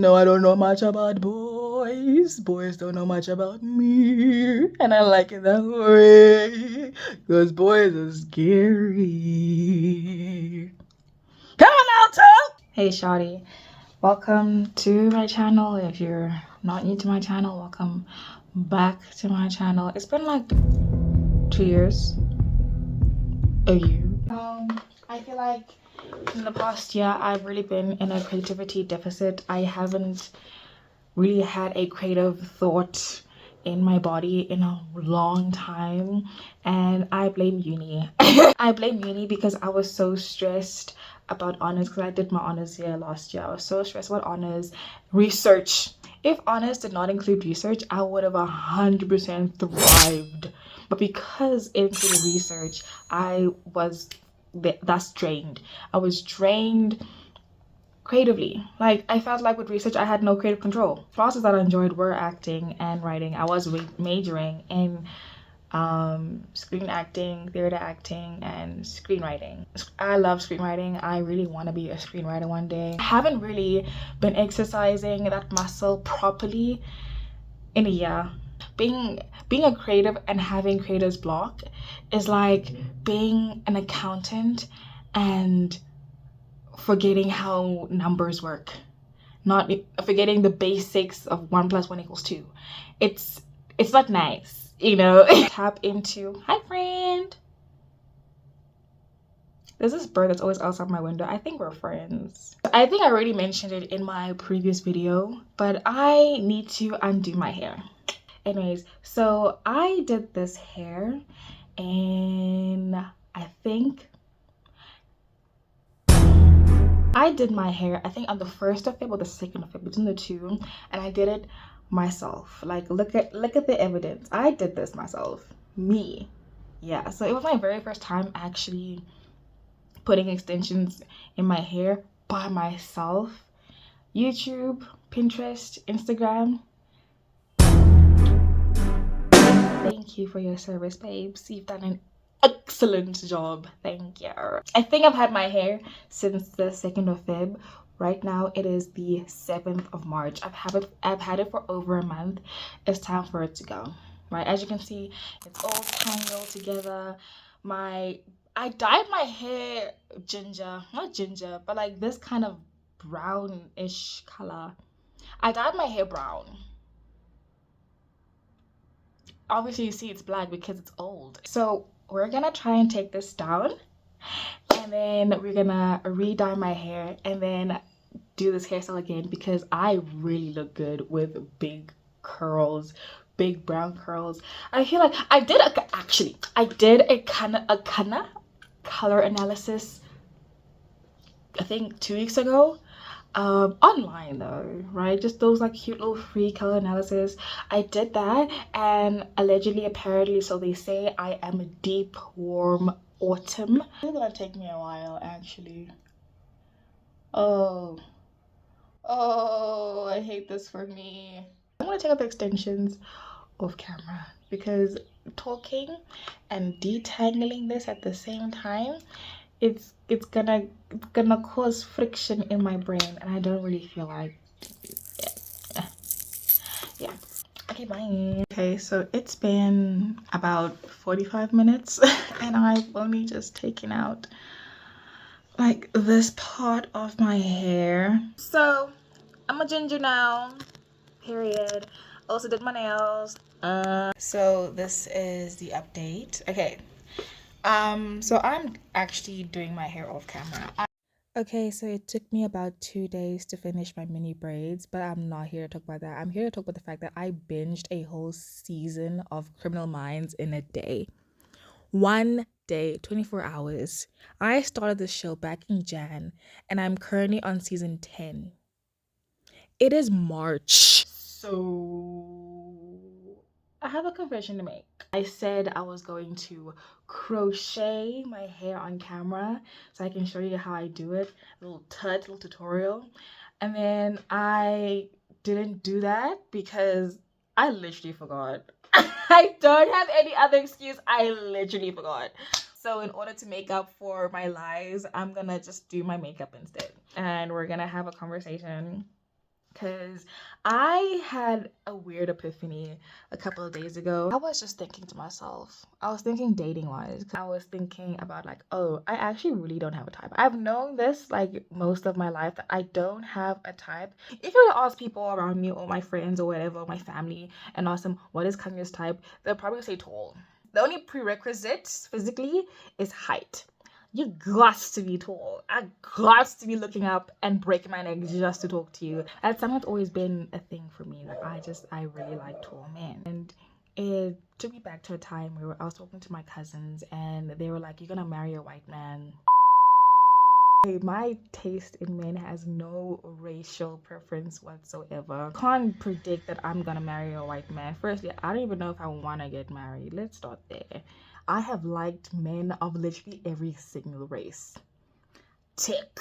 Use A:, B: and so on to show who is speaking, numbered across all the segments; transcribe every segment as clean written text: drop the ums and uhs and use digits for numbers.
A: No, I don't know much about boys. Boys don't know much about me. And I like it that way. Because boys are scary. Come on out, Tom! Hey, shawty. Welcome to my channel. If you're not new to my channel, welcome back to my channel. It's been like 2 years. A year. I feel like in the past year, I've really been in a creativity deficit. I haven't really had a creative thought in my body in a long time, and I blame uni. I blame uni because I was so stressed about honors, because I did my honors year last year. I was so stressed about honors, research. If honors did not include research, I would have 100% thrived, but because it included research, I was that's drained. I was drained creatively. Like, I felt like with research I had no creative control. Classes that I enjoyed were acting and writing. I was majoring in screen acting, theater acting, and screenwriting. I love screenwriting. I really want to be a screenwriter one day. I haven't really been exercising that muscle properly in a year. Being a creative and having creator's block is like being an accountant and forgetting how numbers work, not forgetting the basics of 1 + 1 = 2. It's not nice, you know. Tap into, hi friend, there's this bird that's always outside my window. I think we're friends. I think I already mentioned it in my previous video, but I need to undo my hair. Anyways, so I did this hair and I did my hair, I think on the 1st of Feb or the 2nd of Feb, between the two, and I did it myself. Like, look at the evidence. I did this myself, me. Yeah, so it was my very first time actually putting extensions in my hair by myself. YouTube, Pinterest, Instagram. Thank you for your service, babes. You've done an excellent job. Thank you. I think I've had my hair since the 2nd of Feb. Right now it is the 7th of March. I've had it for over a month. It's time for it to go. Right, as you can see, it's all tangled together. I dyed my hair ginger, not ginger, but like this kind of brownish color. I dyed my hair brown. Obviously you see it's black because it's old. So we're gonna try and take this down, and then we're gonna re-dye my hair and then do this hairstyle again, because I really look good with big curls, big brown curls. I feel like I did a kind of color analysis, I think 2 weeks ago, online though, right? Just those like cute little free color analysis. I did that, and allegedly, apparently, so they say, I am a deep warm autumn. It's gonna take me a while actually. Oh, I hate this for me. I'm gonna take out the extensions off camera, because talking and detangling this at the same time, it's gonna cause friction in my brain, and I don't really feel like yeah. Okay, bye. Okay, so it's been about 45 minutes and I've only just taken out like this part of my hair. So I'm a ginger now, period. Also did my nails. So this is the update. Okay, so I'm actually doing my hair off camera. Okay, so it took me about 2 days to finish my mini braids, but I'm not here to talk about that. I'm here to talk about the fact that I binged a whole season of Criminal Minds in a day. 1 day, 24 hours. I started this show back in Jan, and I'm currently on season 10. It is March. So I have a confession to make. I said I was going to crochet my hair on camera so I can show you how I do it. A little tutorial. And then I didn't do that because I literally forgot. I don't have any other excuse. I literally forgot. So in order to make up for my lies, I'm gonna just do my makeup instead. And we're gonna have a conversation because I had a weird epiphany a couple of days ago. I was just thinking to myself, I was thinking dating wise. I was thinking about like, oh, I actually really don't have a type. I've known this like most of my life that I don't have a type. If you were to ask people around me or my friends or whatever, my family, and ask them what is Kanye's type, they'll probably say tall. The only prerequisite physically is height. You got to be tall. I got to be looking up and breaking my neck just to talk to you. That's something that's always been a thing for me. Like I really like tall men. And it took me back to a time where I was talking to my cousins and they were like, "You're gonna marry a white man." My taste in men has no racial preference whatsoever. Can't predict that I'm gonna marry a white man. Firstly, I don't even know if I want to get married. Let's start there. I have liked men of literally every single race. Tick.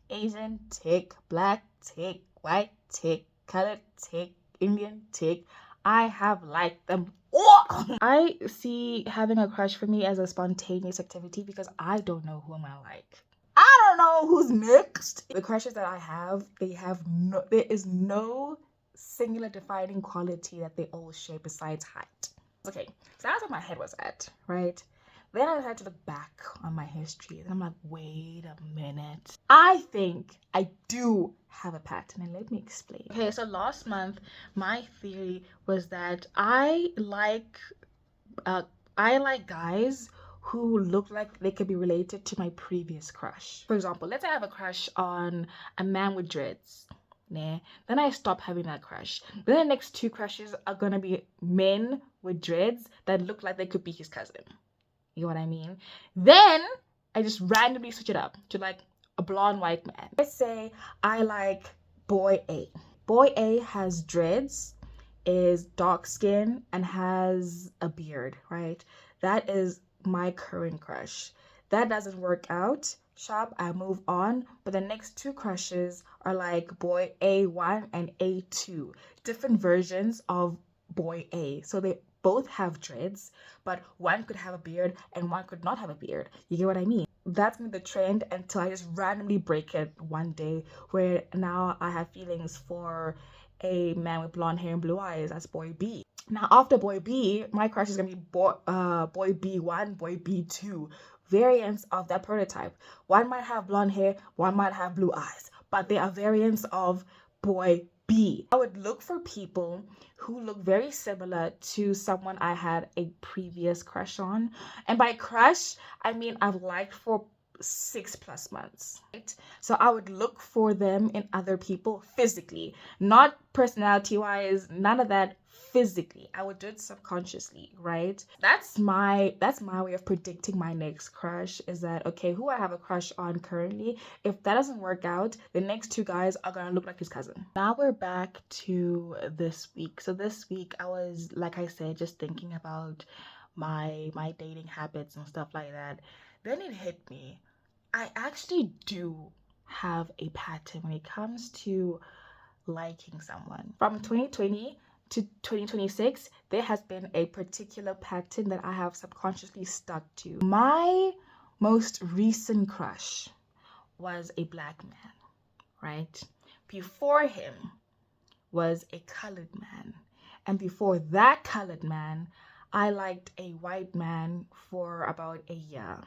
A: Asian tick, black tick, white tick, colored tick, Indian tick. I have liked them all. I see having a crush for me as a spontaneous activity because I don't know who am I like. I don't know who's next. The crushes that I have, there is no singular defining quality that they all share besides height. Okay, so that's where my head was at, right? Then I decided to look back on my history and I'm like, wait a minute. I think I do have a pattern and let me explain. Okay, so last month, my theory was that I like guys who look like they could be related to my previous crush. For example, let's say I have a crush on a man with dreads. Nah. Then I stop having that crush. Then the next two crushes are gonna be men with dreads that look like they could be his cousin. You know what I mean? Then I just randomly switch it up to like a blonde white man. Let's say I like boy A. Boy A has dreads, is dark skin, and has a beard, right? That is my current crush. That doesn't work out. Sharp, I move on. But the next two crushes are like boy A1 and A2. Different versions of boy A. So they both have dreads, but one could have a beard and one could not have a beard. You get what I mean? That's been the trend until I just randomly break it one day where now I have feelings for a man with blonde hair and blue eyes. That's boy B. Now after boy B, my crush is gonna be boy B1, boy B2. Variants of that prototype. One might have blonde hair, one might have blue eyes, but they are variants of boy B. I would look for people who look very similar to someone I had a previous crush on. And by crush, I mean I've liked for 6+ months, right? So I would look for them in other people physically, not personality wise, none of that. Physically, I would do it subconsciously, right? That's my way of predicting my next crush. Is that okay? Who I have a crush on currently, if that doesn't work out, the next two guys are gonna look like his cousin. Now we're back to this week. So this week I was, like I said, just thinking about my dating habits and stuff like that. Then it hit me. I actually do have a pattern when it comes to liking someone. From 2020 to 2026, there has been a particular pattern that I have subconsciously stuck to. My most recent crush was a black man, right? Before him was a colored man. And before that colored man, I liked a white man for about a year,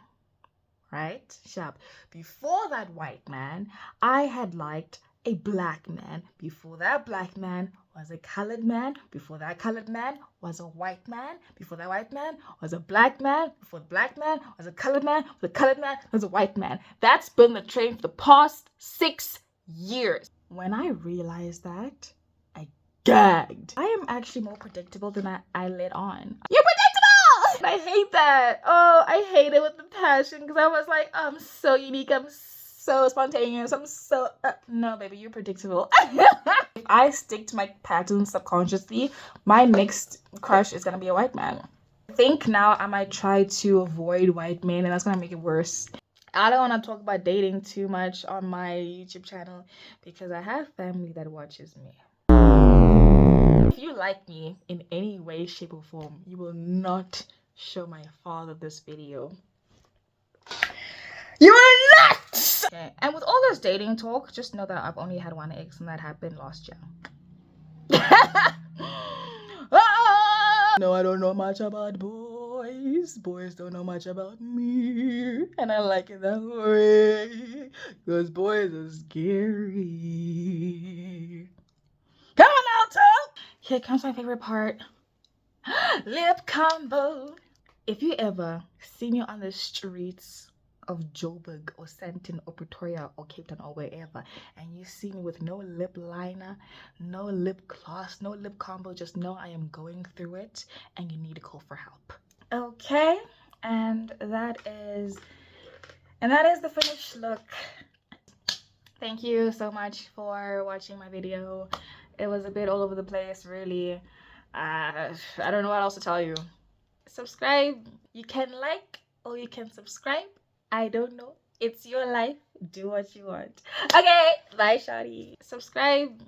A: right? Sharp. Before that white man, I had liked a black man. Before that black man was a colored man. Before that colored man was a white man. Before that white man was a black man. Before the black man was a colored man. Before the colored man was a white man. That's been the trend for the past 6 years. When I realized that, I gagged. I am actually more predictable than I let on. You're predictable! I hate that. Oh, I hate it with the passion because I was like, I'm so unique. I'm so spontaneous. I'm so no, baby, you're predictable. If I stick to my patterns subconsciously, my next crush is gonna be a white man. I think now I might try to avoid white men, and that's gonna make it worse. I don't want to talk about dating too much on my YouTube channel because I have family that watches me. If you like me in any way, shape, or form, you will not show my father this video. You will not! Okay. And with all this dating talk, just know that I've only had one ex and that happened last year. No, I don't know much about boys. Boys don't know much about me. And I like it that way. Because boys are scary. Come on now, Tom! Here comes my favorite part. Lip combo. If you ever see me on the streets of Joburg or Sandton or Pretoria or Cape Town or wherever, and you see me with no lip liner, no lip gloss, no lip combo, just know I am going through it and you need to call for help. Okay, and that is the finished look. Thank you so much for watching my video. It was a bit all over the place, really. I don't know what else to tell you. Subscribe. You can like or you can subscribe. I don't know. It's your life. Do what you want. Okay, bye, shawty. Subscribe.